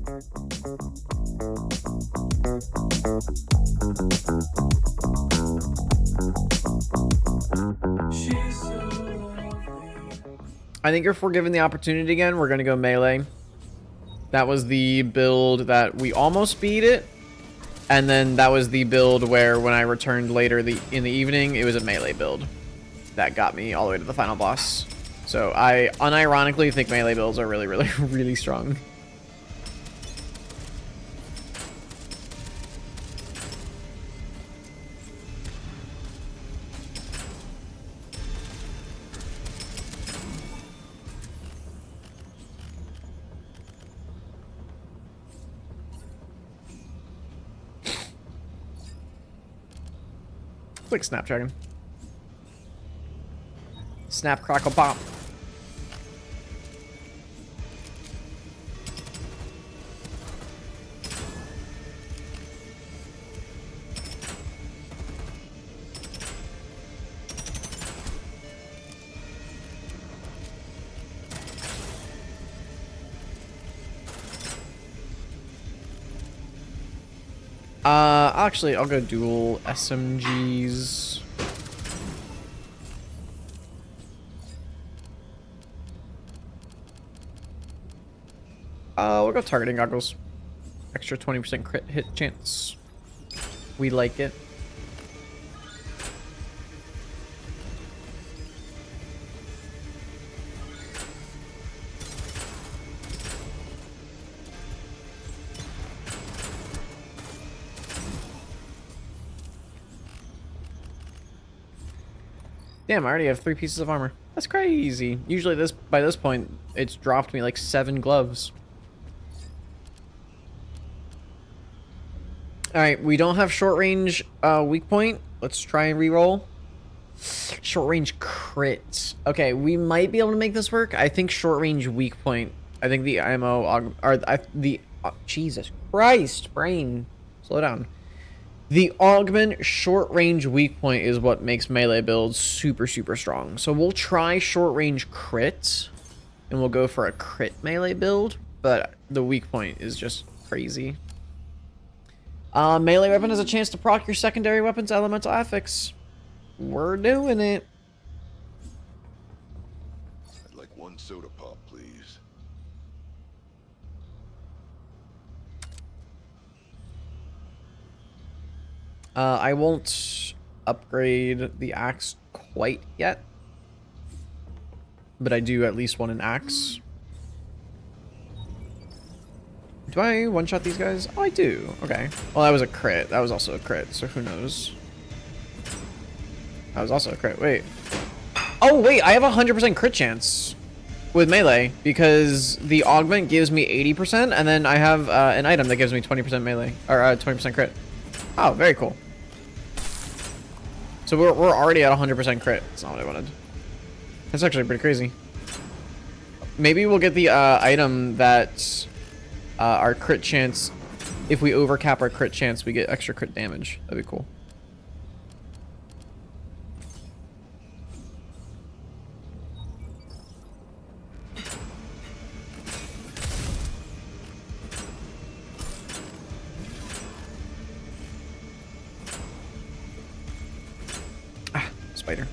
I think if we're given the opportunity again, we're going to go melee. That was the build that we almost beat it. And then that was the build where when I returned later in the evening, it was a melee build. That got me all the way to the final boss. So I unironically think melee builds are really, really, really strong. Quick Snapdragon. Snap, crackle, pop. Actually, I'll go dual SMGs. We'll go targeting goggles. Extra 20% crit hit chance. We like it. Damn, I already have 3 pieces of armor. That's crazy. Usually by this point, it's dropped me like 7 gloves. Alright, we don't have short range weak point. Let's try and reroll. Short range crits. Okay, we might be able to make this work. I think short range weak point. I think the ammo Jesus Christ, brain. Slow down. The augment short range weak point is what makes melee builds super, super strong. So we'll try short range crit, and we'll go for a crit melee build, but the weak point is just crazy. Melee weapon has a chance to proc your secondary weapon's elemental affix. We're doing it. I'd like 1 soda pop, please. I won't upgrade the axe quite yet, but I do at least want an axe. Do I one-shot these guys? Oh, I do. Okay. Well, that was a crit. That was also a crit, so who knows? That was also a crit. Wait. Oh, wait. I have a 100% crit chance with melee because the augment gives me 80%, and then I have an item that gives me 20% melee, or 20% crit. Oh, very cool. So we're already at 100% crit. That's not what I wanted. That's actually pretty crazy. Maybe we'll get the item that our crit chance, if we overcap our crit chance, we get extra crit damage. That'd be cool. Ah, spider.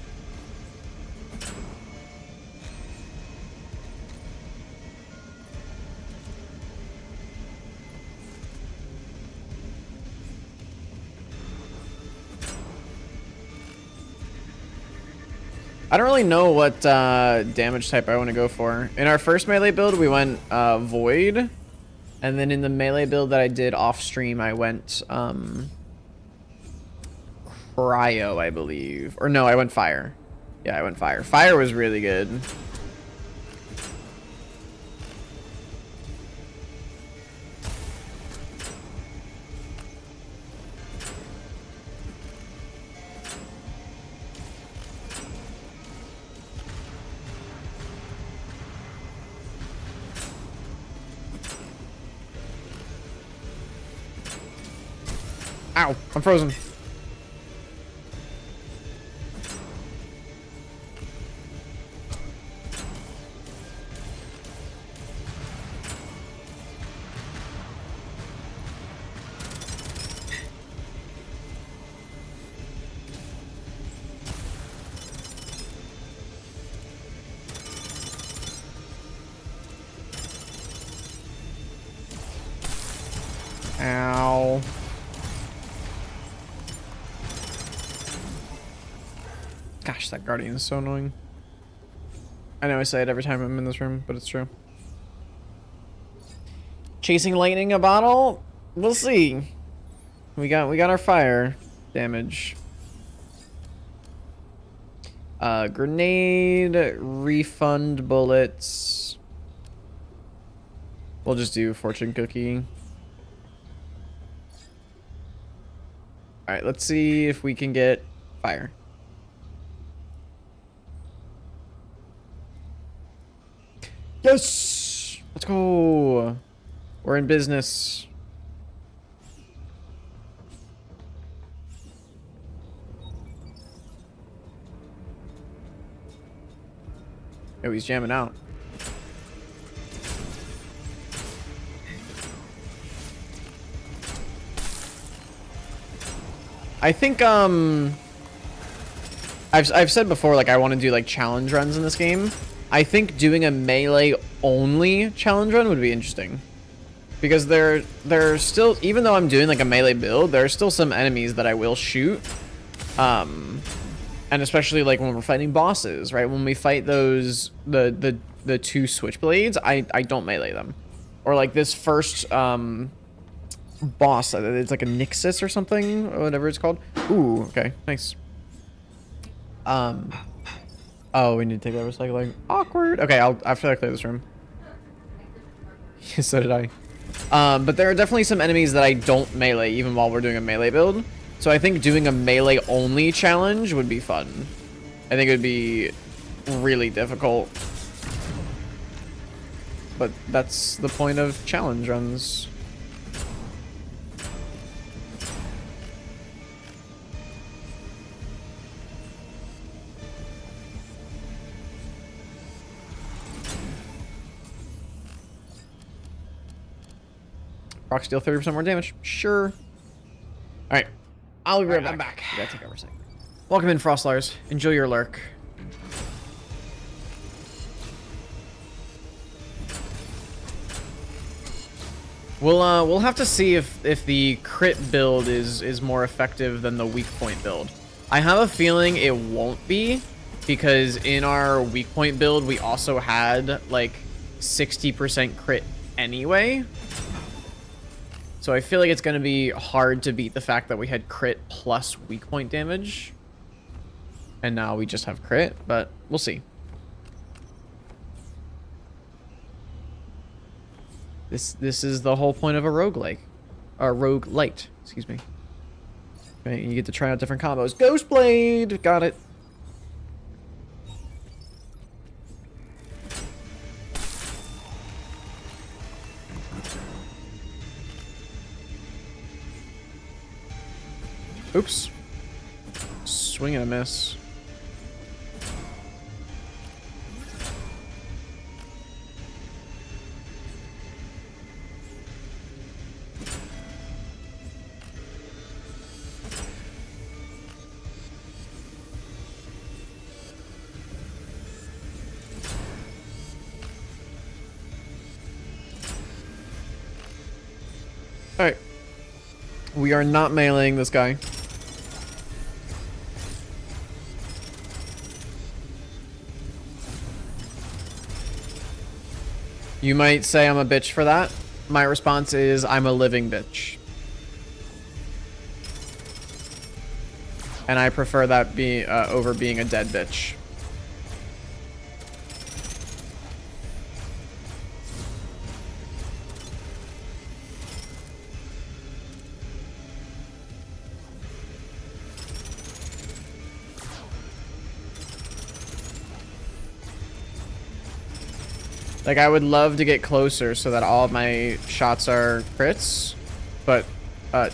I don't really know what damage type I want to go for. In our first melee build, we went Void. And then in the melee build that I did off stream, I went Cryo, I believe. Or no, I went Fire. Yeah, I went Fire. Fire was really good. Ow, I'm frozen. Ow. Gosh, that guardian is so annoying. I know I say it every time I'm in this room, but it's true. Chasing lightning a bottle? We'll see. We got our fire damage. Grenade, refund bullets. We'll just do fortune cookie. Alright, let's see if we can get fire. Yes! Let's go! We're in business. Oh, he's jamming out. I think, I've said before, like, I want to do, like, challenge runs in this game. I think doing a melee-only challenge run would be interesting. Because there are still, even though I'm doing, like, a melee build, there are still some enemies that I will shoot. And especially, like, when we're fighting bosses, right? When we fight those, the two switchblades, I don't melee them. Or, like, this first, boss, it's like a Nixus or something, or whatever it's called. Ooh, okay, nice. Oh, we need to take that recycling. Awkward. Okay, after I clear this room. So did I. But there are definitely some enemies that I don't melee, even while we're doing a melee build. So I think doing a melee-only challenge would be fun. I think it would be really difficult. But that's the point of challenge runs. Rock deal 30% more damage. Sure. Alright. I'll be right back. I'm back. We gotta take over a second. Welcome in, Frostlars. Enjoy your lurk. We'll have to see if the crit build is more effective than the weak point build. I have a feeling it won't be, because in our weak point build we also had like 60% crit anyway. So I feel like it's going to be hard to beat the fact that we had crit plus weak point damage. And now we just have crit, but we'll see. This is the whole point of a roguelike. Or roguelite, excuse me. Right, you get to try out different combos. Ghostblade! Got it. Oops. Swing and a miss. Alright. We are not meleeing this guy. You might say I'm a bitch for that. My response is I'm a living bitch. And I prefer that over being a dead bitch. Like, I would love to get closer so that all of my shots are crits, but,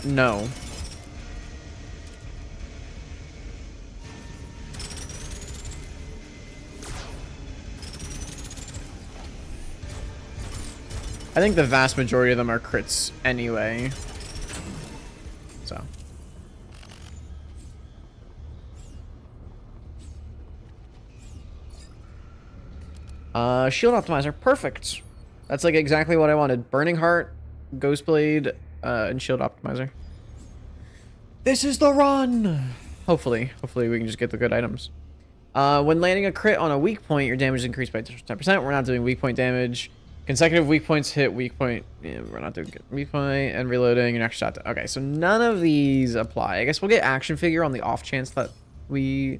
no. I think the vast majority of them are crits anyway. So. Shield optimizer, perfect. That's like exactly what I wanted. Burning Heart, Ghostblade, and shield optimizer. This is the run! Hopefully we can just get the good items. When landing a crit on a weak point, your damage is increased by 10%. We're not doing weak point damage. Consecutive weak points hit weak point. Yeah, we're not doing good. Weak point and reloading your next shot. Okay, so none of these apply. I guess we'll get action figure on the off chance that we...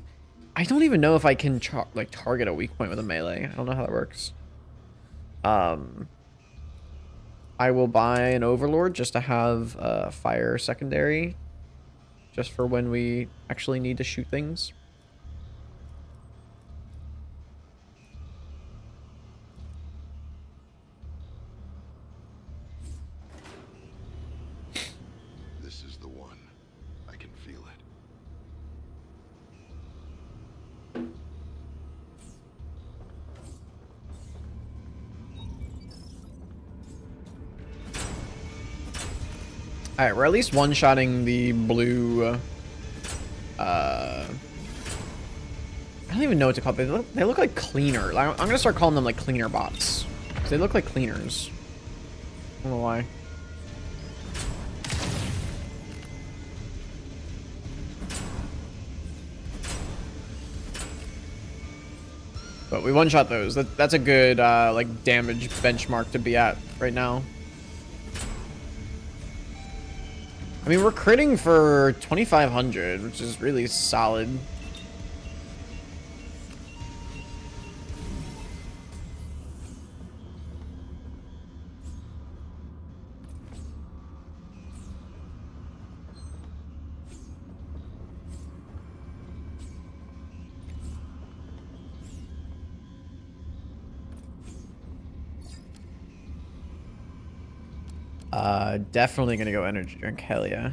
I don't even know if I can target a weak point with a melee. I don't know how that works. I will buy an overlord just to have fire secondary, just for when we actually need to shoot things. This is the one. I can feel it. Alright, we're at least one-shotting the blue, I don't even know what to call them. They look like cleaner. I'm gonna start calling them like cleaner bots. They look like cleaners. I don't know why. But we one-shot those. That's a good like damage benchmark to be at right now. I mean, we're critting for 2,500, which is really solid. Definitely gonna go energy drink. Hell yeah.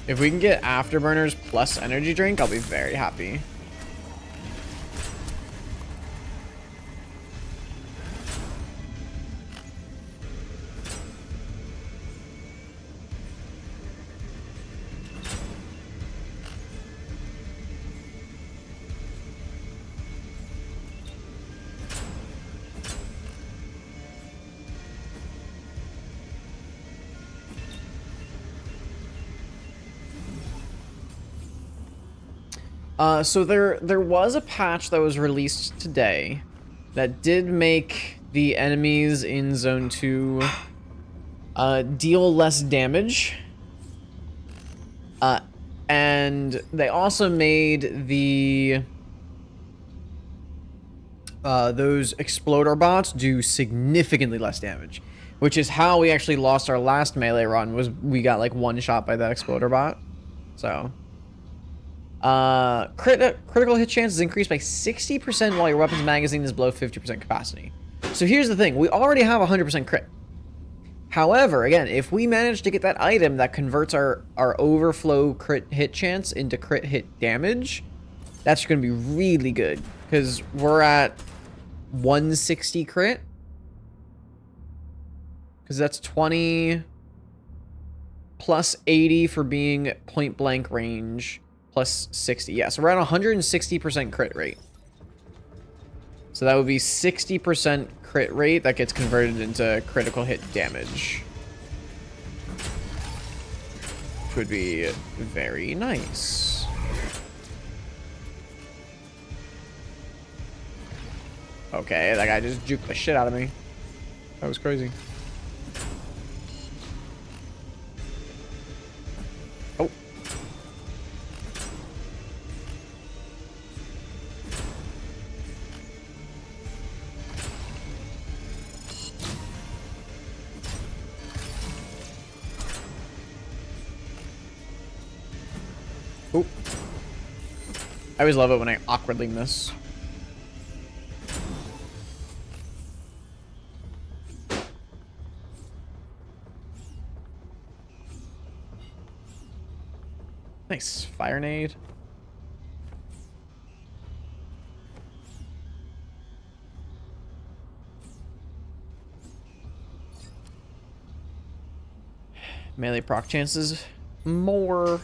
If we can get afterburners plus energy drink, I'll be very happy. So there was a patch that was released today that did make the enemies in Zone 2 deal less damage. And they also made the those exploder bots do significantly less damage, which is how we actually lost our last melee run. Was we got like one shot by that exploder bot. So critical hit chance is increased by 60% while your weapon's magazine is below 50% capacity. So here's the thing, we already have 100% crit. However, again, if we manage to get that item that converts our overflow crit hit chance into crit hit damage, that's going to be really good, because we're at 160 crit. Because that's 20 plus 80 for being point blank range. Plus 60. Yeah, so we're at 160% crit rate. So that would be 60% crit rate that gets converted into critical hit damage. Which would be very nice. Okay, that guy just juked the shit out of me. That was crazy. Oh. I always love it when I awkwardly miss. Nice. Fire nade. Melee proc chances more.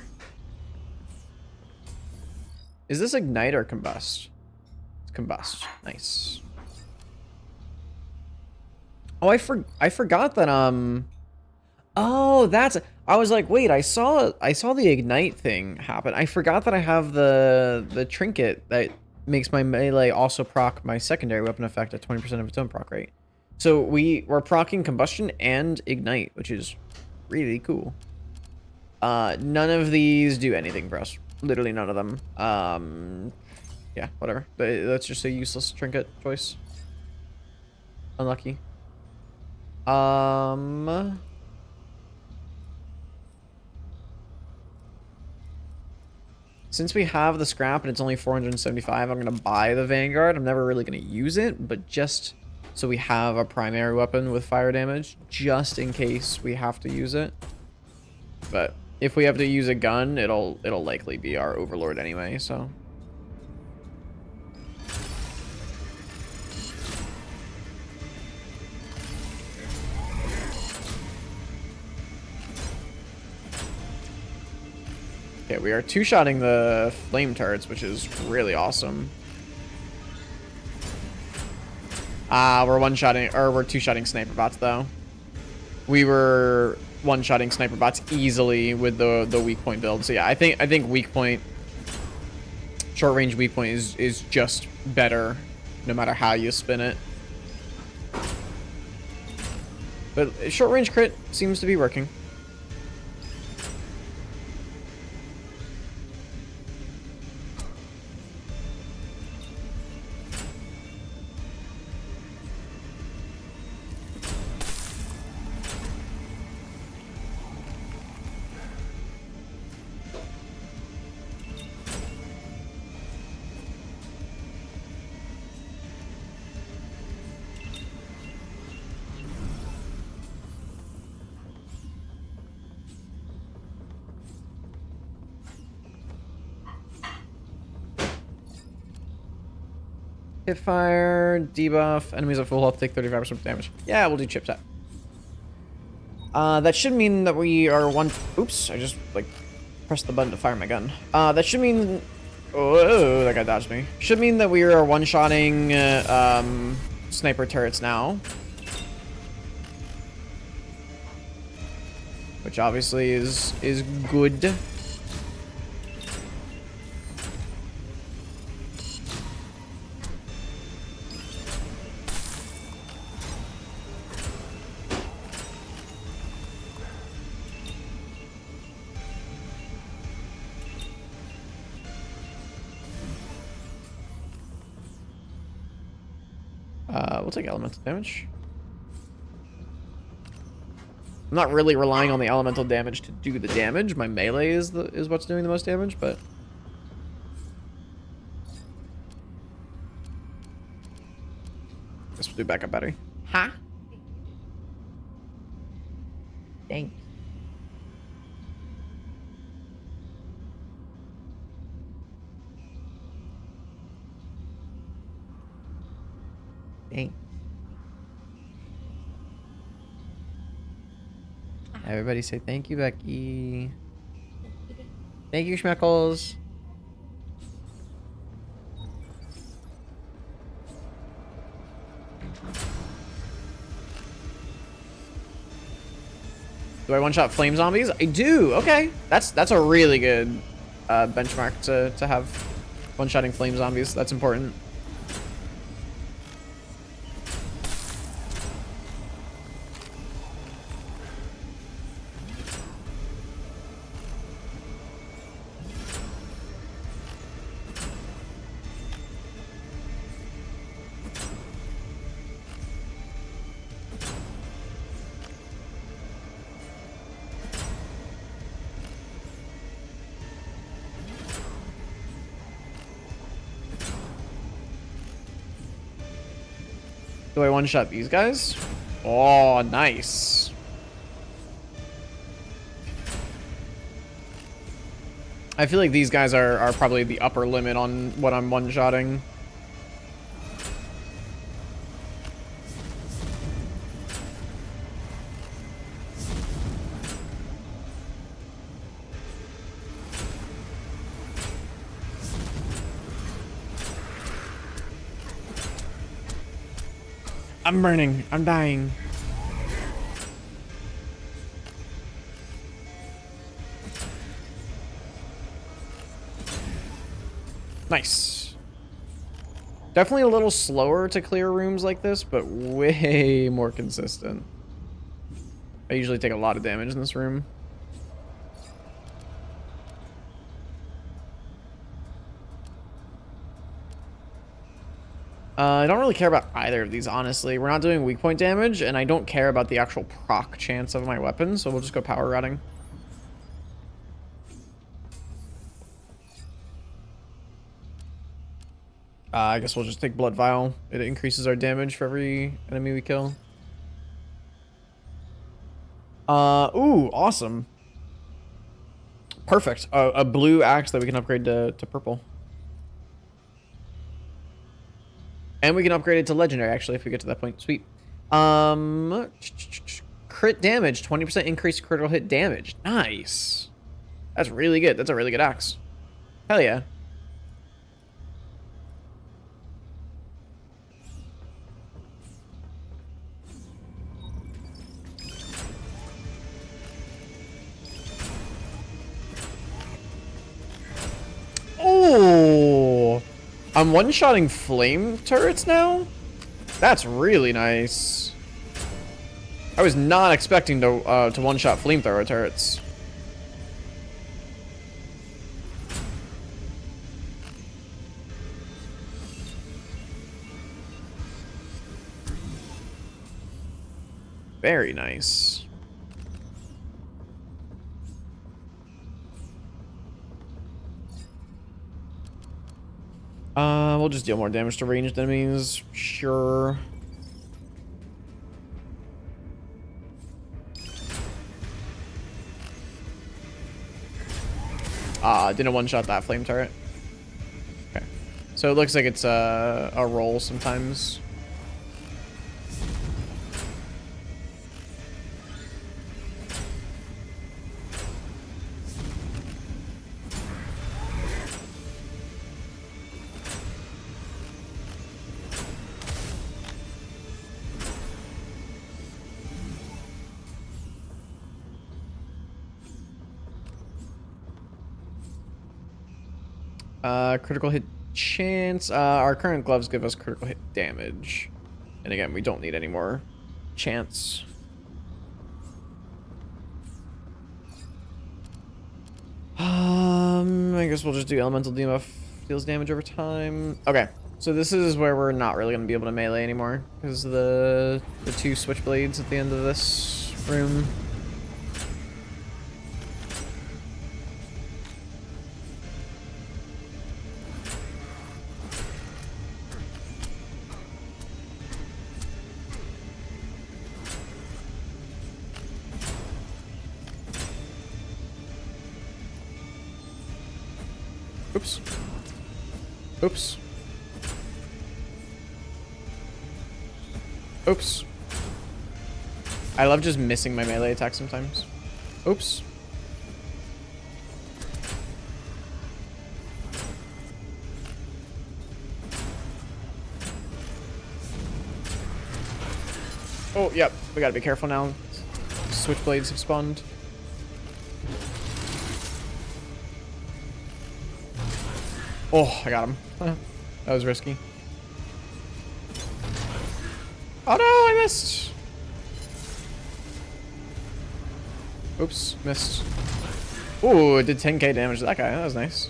Is this ignite or combust? It's combust. Nice. Oh, I forgot that oh, that's I was like, wait, I saw the ignite thing happen. I forgot that I have the trinket that makes my melee also proc my secondary weapon effect at 20% of its own proc rate. So we're procking combustion and ignite, which is really cool. None of these do anything for us. Literally none of them. Yeah, whatever. That's just a useless trinket choice. Unlucky. Since we have the scrap and it's only 475, I'm gonna buy the Vanguard. I'm never really gonna use it, but just so we have a primary weapon with fire damage, just in case we have to use it. But if we have to use a gun, it'll likely be our Overlord anyway, so. Okay, we are two-shotting the flame turrets, which is really awesome. We're one-shotting, or we're two-shotting sniper bots, though. We were one-shotting sniper bots easily with the weak point build. So yeah, I think weak point, short-range weak point is just better, no matter how you spin it. But short-range crit seems to be working. Hit fire, debuff, enemies at full health take 35% damage. Yeah, we'll do chip tap. That should mean that we are one. Oops, I just like pressed the button to fire my gun. That should mean. Oh, that guy dodged me. Should mean that we are one-shotting sniper turrets now, which obviously is good. We'll take elemental damage. I'm not really relying on the elemental damage to do the damage. My melee is what's doing the most damage, but this will do backup battery. Ha! Dang. Dang. Everybody say thank you, Becky. Thank you, Schmeckles. Do I one-shot flame zombies? I do. Okay, that's a really good benchmark to have. One-shotting flame zombies. That's important. Do I one-shot these guys? Oh, nice. I feel like these guys are probably the upper limit on what I'm one-shotting. I'm burning. I'm dying. Nice. Definitely a little slower to clear rooms like this, but way more consistent. I usually take a lot of damage in this room. I don't really care about either of these, honestly. We're not doing weak point damage, and I don't care about the actual proc chance of my weapon, so we'll just go power routing. I guess we'll just take Blood Vial. It increases our damage for every enemy we kill. Ooh, awesome. Perfect. A blue axe that we can upgrade to purple. And we can upgrade it to legendary, actually, if we get to that point. Sweet. Crit damage, 20% increased critical hit damage. Nice. That's really good. That's a really good axe. Hell yeah. Oh, I'm one-shotting flame turrets now? That's really nice. I was not expecting to one-shot flamethrower turrets. Very nice. We'll just deal more damage to ranged enemies. Sure. Didn't one-shot that flame turret. Okay. So it looks like it's a roll sometimes. Critical hit chance. Our current gloves give us critical hit damage. And again, we don't need any more chance. I guess we'll just do elemental debuff. Deals damage over time. Okay, so this is where we're not really going to be able to melee anymore because of the two switchblades at the end of this room. Oops. Oops. Oops. I love just missing my melee attack sometimes. Oops. Oh, yep. We gotta be careful now. Switchblades have spawned. Oh, I got him. That was risky. Oh no, I missed. Oops, missed. Ooh, it did 10k damage to that guy. That was nice.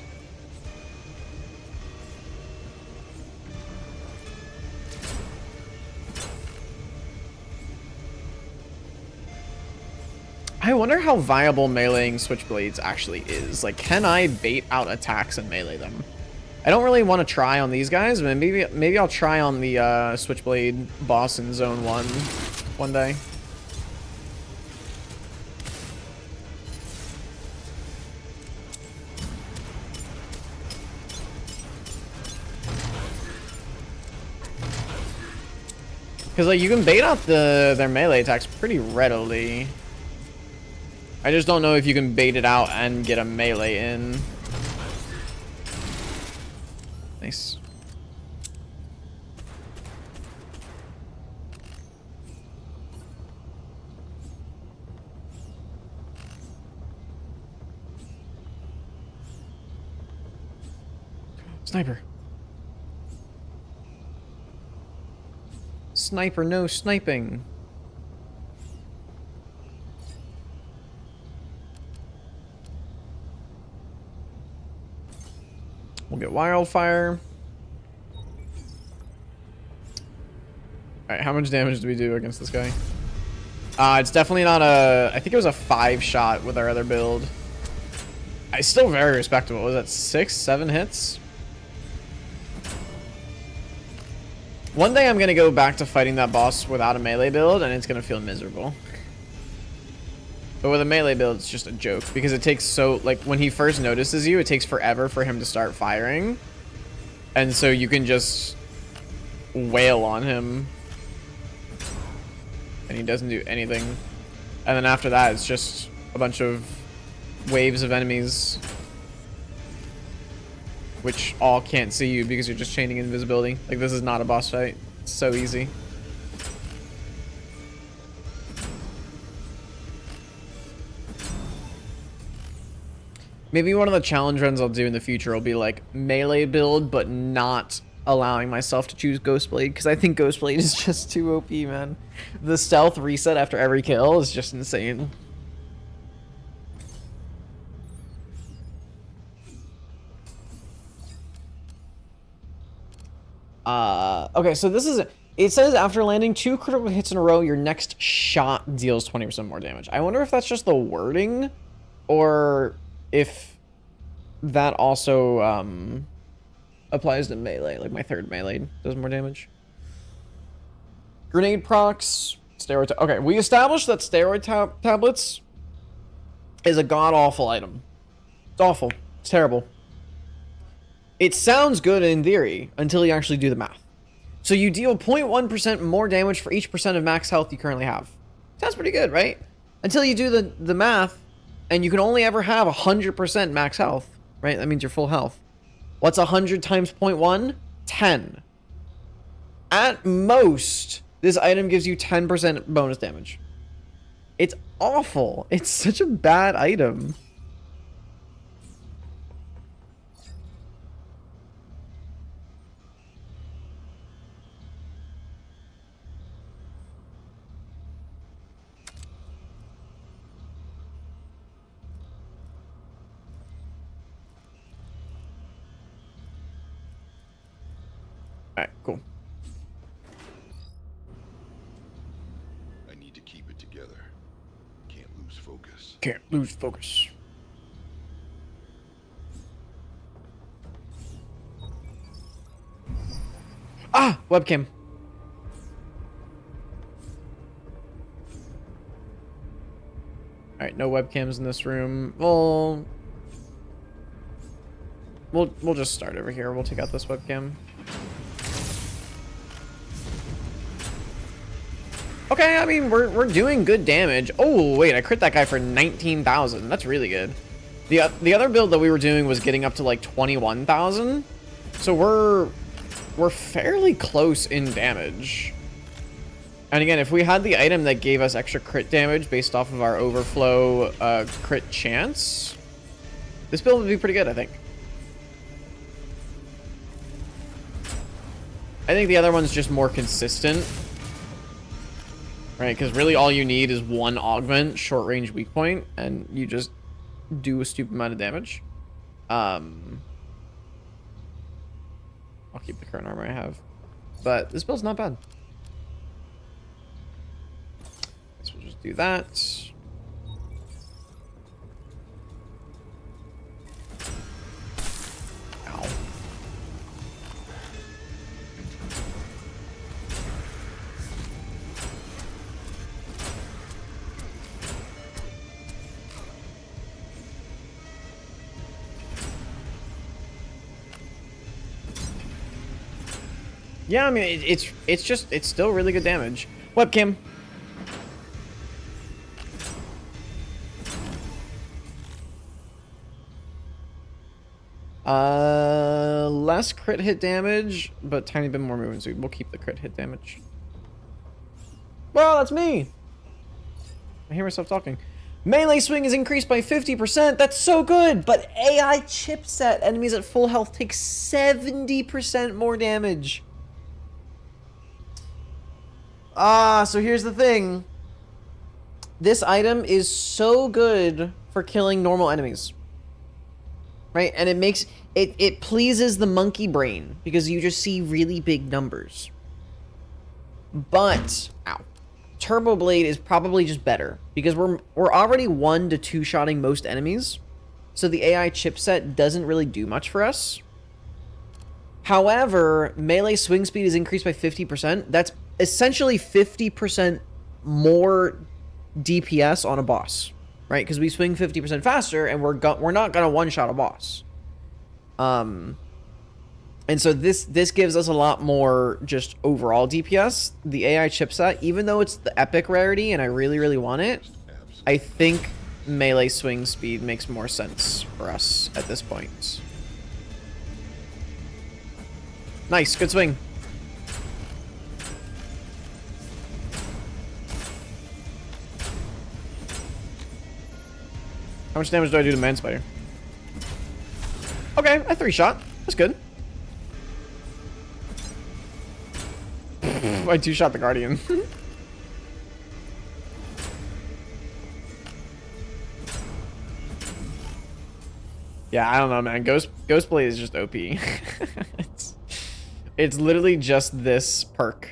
I wonder how viable meleeing switchblades actually is. Like, can I bait out attacks and melee them? I don't really want to try on these guys, but maybe I'll try on the switchblade boss in Zone 1 one day. Because like you can bait out their melee attacks pretty readily. I just don't know if you can bait it out and get a melee in. Nice. Sniper. Sniper, no sniping. We'll get wildfire. Alright, how much damage do we do against this guy? It's definitely not a... I think it was a 5-shot with our other build. It's still very respectable. Was that 6, 7 hits? One day I'm going to go back to fighting that boss without a melee build, and it's going to feel miserable. But with a melee build, it's just a joke. Because it takes so... Like, when he first notices you, it takes forever for him to start firing. And so you can just wail on him. And he doesn't do anything. And then after that, it's just a bunch of waves of enemies. Which all can't see you because you're just chaining invisibility. Like, this is not a boss fight. It's so easy. Maybe one of the challenge runs I'll do in the future will be like melee build, but not allowing myself to choose Ghostblade, because I think Ghostblade is just too OP, man. The stealth reset after every kill is just insane. Okay, so this is... It says after landing 2 critical hits in a row, your next shot deals 20% more damage. I wonder if that's just the wording, or if that also applies to melee. Like my third melee does more damage. Grenade procs, steroid. Okay, we established that steroid tablets is a god-awful item. It's awful. It's terrible. It sounds good in theory until you actually do the math. So you deal 0.1% more damage for each percent of max health you currently have. Sounds pretty good, right? Until you do the math, and you can only ever have 100% max health, right? That means your full health. What's 100 times 0.1? 10. At most, this item gives you 10% bonus damage. It's awful. It's such a bad item. Alright, cool. I need to keep it together. Can't lose focus. Can't lose focus. Ah! Webcam. Alright, no webcams in this room. We'll just start over here. We'll take out this webcam. Okay, I mean, we're doing good damage. Oh, wait, I crit that guy for 19,000. That's really good. The other build that we were doing was getting up to like 21,000. So we're fairly close in damage. And again, if we had the item that gave us extra crit damage based off of our overflow crit chance, this build would be pretty good, I think. I think the other one's just more consistent. Right, because really all you need is one augment, short range weak point, and you just do a stupid amount of damage. I'll keep the current armor I have. But this build's not bad. Guess we'll just do that. Ow. Yeah, I mean, it's still really good damage. Webcam. Less crit hit damage, but tiny bit more movement speed. We'll keep the crit hit damage. Well, that's me. I hear myself talking. Melee swing is increased by 50%. That's so good. But AI chipset enemies at full health take 70% more damage. So here's the thing. This item is so good for killing normal enemies. Right? And it makes it pleases the monkey brain because you just see really big numbers. But Turbo Blade is probably just better because we're already 1 to 2 shotting most enemies. So the AI chipset doesn't really do much for us. However, melee swing speed is increased by 50%. That's essentially 50% more DPS on a boss, right? Because we swing 50% faster, and we're not gonna one-shot a boss. And so this gives us a lot more just overall DPS. The AI chipset, even though it's the epic rarity, and I really, really want it, I think melee swing speed makes more sense for us at this point. Nice, good swing. How much damage do I do to Man Spider? Okay, I 3-shot. That's good. I 2-shot the Guardian. Yeah, I don't know, man. Ghost Blade is just OP. It's literally just this perk.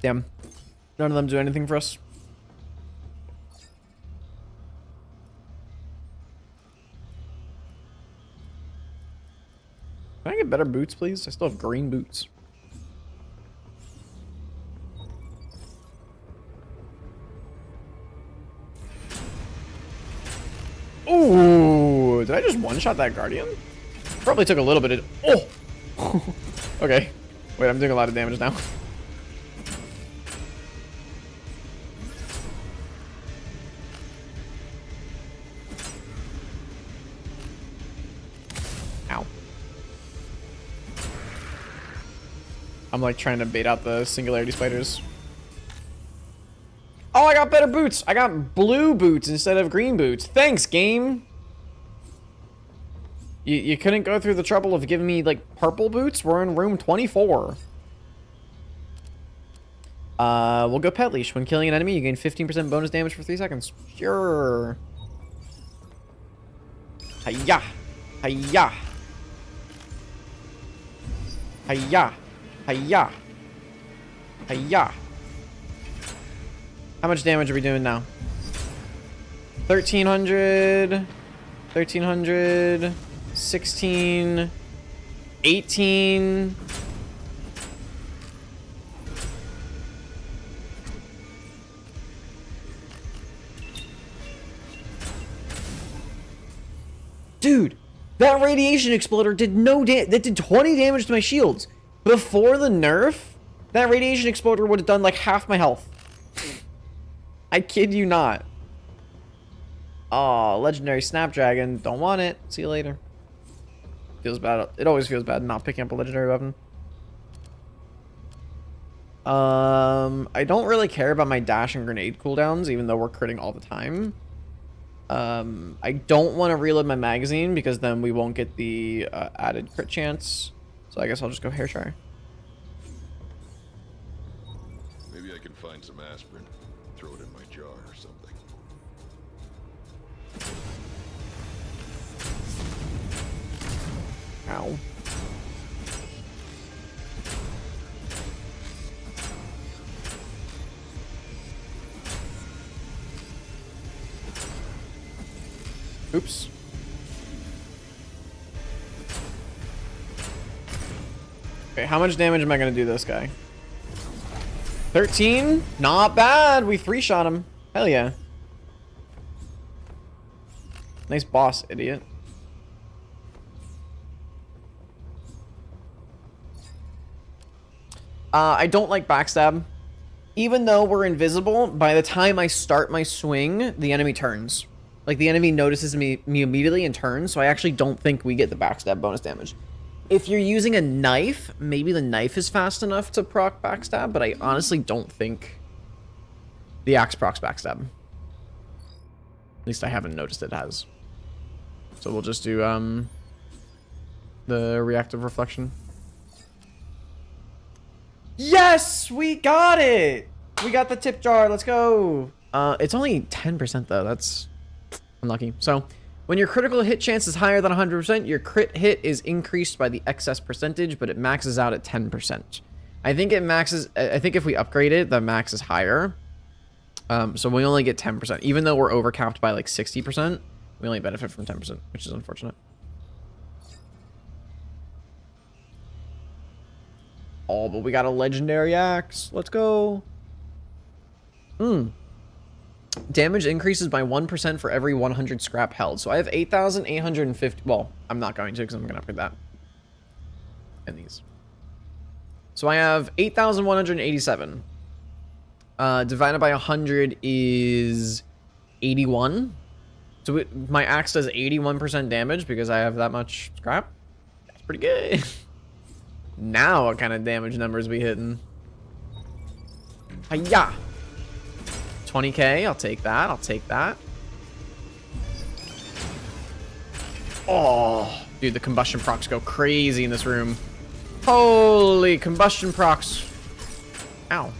Damn. None of them do anything for us. Can I get better boots, please? I still have green boots. Ooh, did I just one-shot that Guardian? Probably took a little bit of... Oh! Okay. Wait, I'm doing a lot of damage now. Ow. I'm like trying to bait out the singularity spiders. Oh, I got better boots. I got blue boots instead of green boots. Thanks, game. You couldn't go through the trouble of giving me, like, purple boots? We're in room 24. We'll go Pet Leash. When killing an enemy, you gain 15% bonus damage for 3 seconds. Sure. Hiya. Hiya. Hiya. Hiya. Hiya. How much damage are we doing now? 1,300. 1,300. 16. 18. Dude, that radiation exploder did no damage. That did 20 damage to my shields. Before the nerf, that radiation exploder would have done like half my health. I kid you not. Oh, legendary Snapdragon. Don't want it. See you later. Feels bad. It always feels bad not picking up a legendary weapon. I don't really care about my dash and grenade cooldowns, even though we're critting all the time. I don't want to reload my magazine because then we won't get the added crit chance. So I guess I'll just go hair dryer. Maybe I can find some aspirin. Throw it in my jar or something. Ow. Oops. Okay, how much damage am I gonna do this guy? 13? Not bad. We 3-shot him. Hell yeah. Nice boss, idiot. I don't like backstab. Even though we're invisible, by the time I start my swing, the enemy turns. Like, the enemy notices me immediately and turns, so I actually don't think we get the backstab bonus damage. If you're using a knife, maybe the knife is fast enough to proc backstab, but I honestly don't think the axe procs backstab. At least I haven't noticed it has. So we'll just do the reactive reflection. Yes, we got it. We got the tip jar. Let's go. It's only 10% though. That's unlucky. So when your critical hit chance is higher than 100%, your crit hit is increased by the excess percentage, but it maxes out at 10%. I think it maxes. I think if we upgrade it, the max is higher. So we only get 10%, even though we're overcapped by like 60%. We only benefit from 10%, which is unfortunate. Oh, but we got a legendary axe. Let's go. Damage increases by 1% for every 100 scrap held. So I have 8,850. Well, I'm not going to because I'm going to upgrade that. And these. So I have 8,187. Divided by 100 is 81. So my axe does 81% damage because I have that much scrap. That's pretty good. Now what kind of damage numbers we hitting? Hiya! 20k, I'll take that, I'll take that. Oh, dude, the combustion procs go crazy in this room. Holy combustion procs. Ow.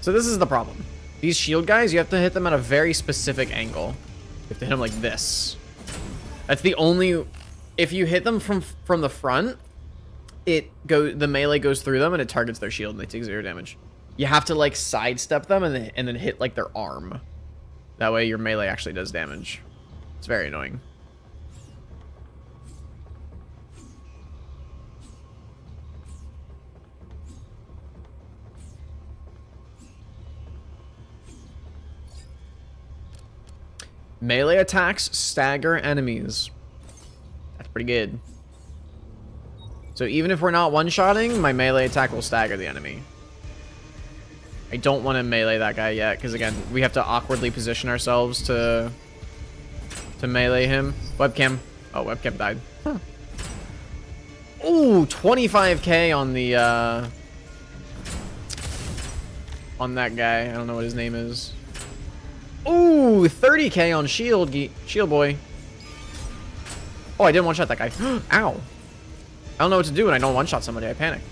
So this is the problem. These shield guys, you have to hit them at a very specific angle. You have to hit them like this. That's the only... If you hit them from the front, the melee goes through them and it targets their shield and they take 0 damage. You have to like sidestep them and then hit like their arm. That way your melee actually does damage. It's very annoying. Melee attacks stagger enemies. That's pretty good. So even if we're not one-shotting, my melee attack will stagger the enemy. I don't want to melee that guy yet, because again, we have to awkwardly position ourselves to melee him. Webcam. Oh, webcam died. Huh. Ooh, 25k on the on that guy. I don't know what his name is. Ooh, 30k on shield boy. Oh, I didn't one-shot that guy. Ow. I don't know what to do when I don't one-shot somebody. I panic.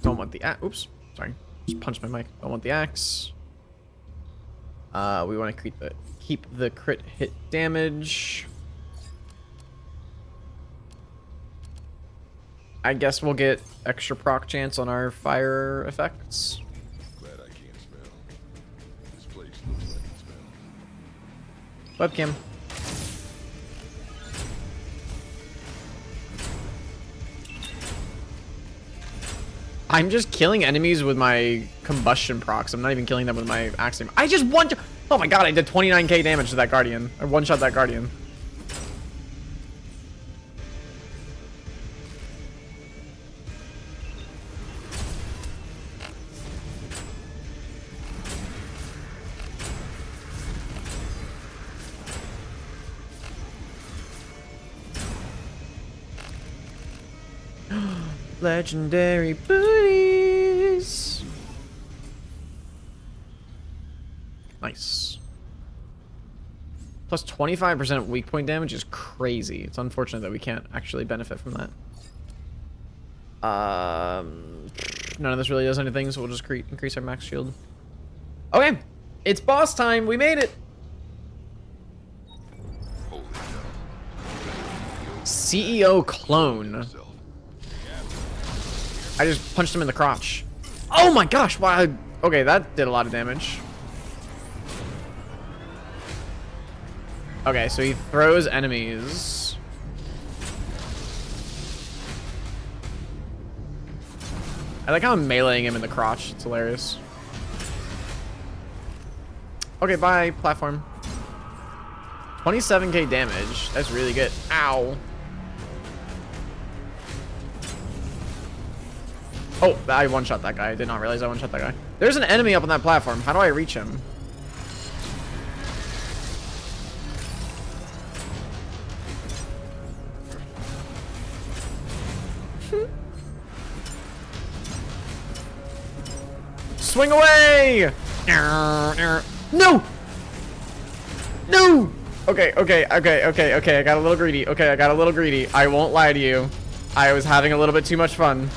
Don't want the axe. Oops. Sorry. Just punched my mic. Don't want the axe. We want to keep the crit hit damage. I guess we'll get extra proc chance on our fire effects. Glad I can't smell. This place looks like it smells. Webcam. I'm just killing enemies with my combustion procs. I'm not even killing them with my axe. I just oh my god, I did 29k damage to that guardian. I one-shot that guardian. Legendary booties. Nice. Plus 25% weak point damage is crazy. It's unfortunate that we can't actually benefit from that. None of this really does anything, so we'll just increase our max shield. Okay, it's boss time. We made it. Holy cow. CEO clone. I just punched him in the crotch. Oh my gosh, wow. Okay, that did a lot of damage. Okay, so he throws enemies. I like how I'm meleeing him in the crotch. It's hilarious. Okay, bye, platform. 27k damage. That's really good. Ow. Oh, I one-shot that guy. I did not realize I one-shot that guy. There's an enemy up on that platform. How do I reach him? Swing away! No! No! Okay. I got a little greedy. Okay, I got a little greedy. I won't lie to you. I was having a little bit too much fun.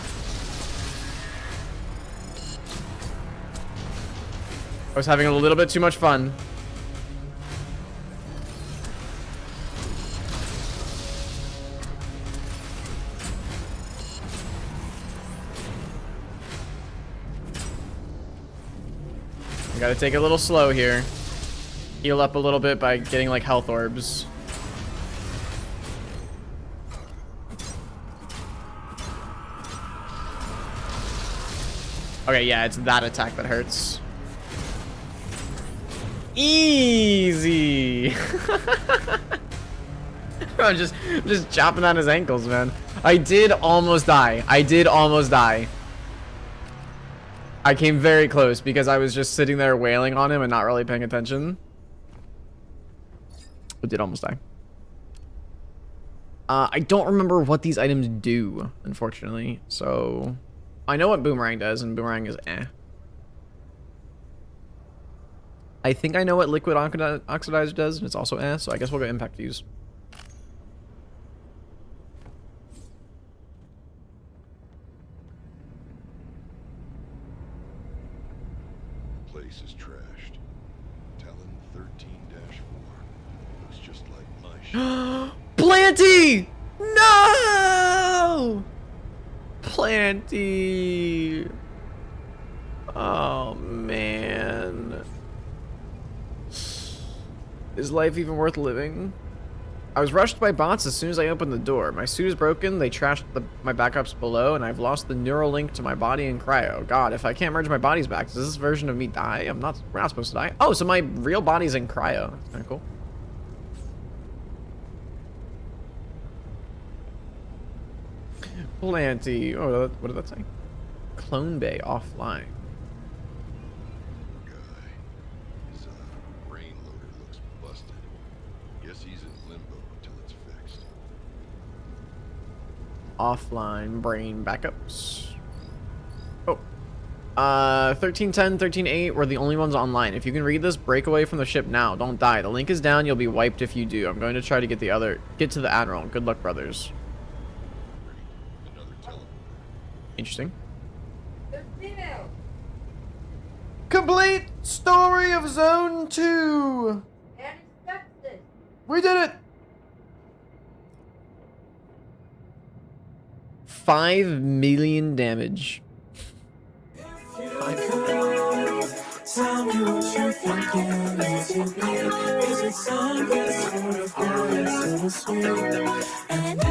I was having a little bit too much fun. I gotta take it a little slow here. Heal up a little bit by getting like health orbs. Okay, yeah, it's that attack that hurts. Easy. I'm just chopping on his ankles, man. I did almost die. I came very close because I was just sitting there wailing on him and not really paying attention. I did almost die. I don't remember what these items do, unfortunately. So I know what boomerang does, and boomerang is eh. I think I know what liquid oxidizer does, and it's also eh, so I guess we'll go impact fuse. Place is trashed. Talon 13-4. Looks just like my shit. Planty! No! Planty. Oh, man. Is life even worth living? I was rushed by bots as soon as I opened the door. My suit is broken, they trashed my backups below, and I've lost the neural link to my body in cryo. God, if I can't merge my bodies back, does this version of me die? We're not supposed to die. Oh, so my real body's in cryo. That's kind of cool. Plenty. Oh, what did that say? Clone Bay offline. His brain loader looks busted. Guess he's in limbo until it's fixed. Offline brain backups. Oh. 1310, 13.8 were the only ones online. If you can read this, break away from the ship now. Don't die. The link is down. You'll be wiped if you do. I'm going to try to get to the Admiral. Good luck, brothers. Another teleporter. Interesting. Complete story of Zone 2. We did it. 5 million damage. Tell me what you're thinking. Is it me? Is it something sort of good, sort of sweet? And